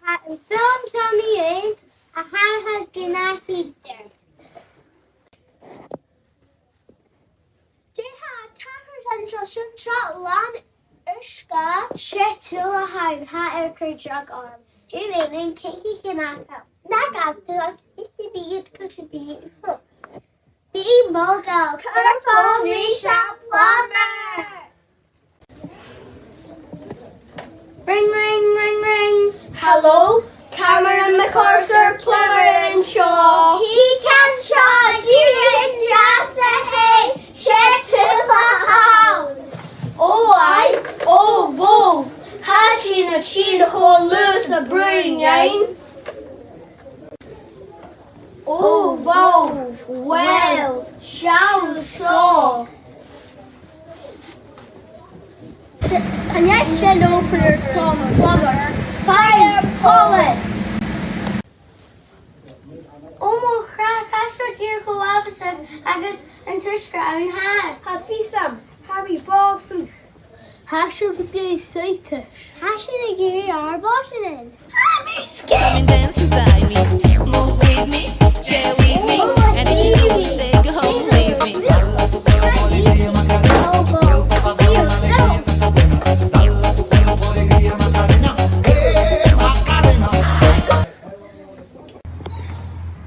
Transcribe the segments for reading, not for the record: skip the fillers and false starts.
Film Tommy achadh gyda heater. Trust trot lan ushka shit till a hard hat or drug arm. Even in kinky ganaka. Naga feel icky be it could be be mogul. Careful reshape plumber. Ring ring ring ring. Hello, Cameron MacArthur, plumber and Shaw. He can charge you in just a hay. Shit till a hound. Oh I, oh Wolf, has she na chin whole loose a brewing yin? Oh Wolf, well, shall Shaw. And yet shed opener some plumber, fire police. Omo crack has to dear go officer agus and tushka and has. Hafisam, Harry Ball Food. Hash of the psychish. Hash in a gear are bottom in. Come and dance inside me, move with me, share with me, and if you don't say go home with me.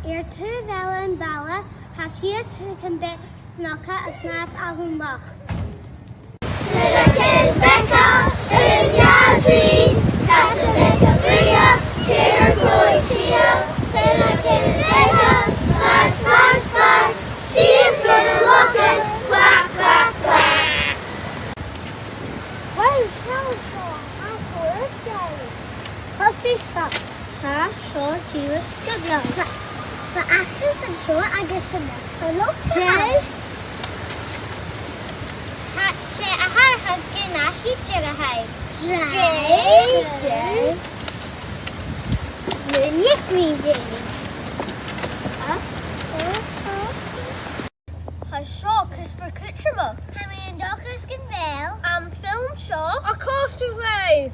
Your two bheil and baile has here to convict snog a snap album loch. Tunnagan Beaga in Yatri, Casabeca Beaga, here Goitia, Tunnagan Beaga, smack, she is gonna look and quack, quack, quack. Wow, I'm first guy. Coffee stop. Ha, so she was stuck. But achadh and so agus a-nis so loch. Jay? Achadh gyda heater a hay. Jay? Yes, we do. Shaw, Cusper Kutcherma. Hammy and Dockers can bheil. Film Shaw. A coastal wave.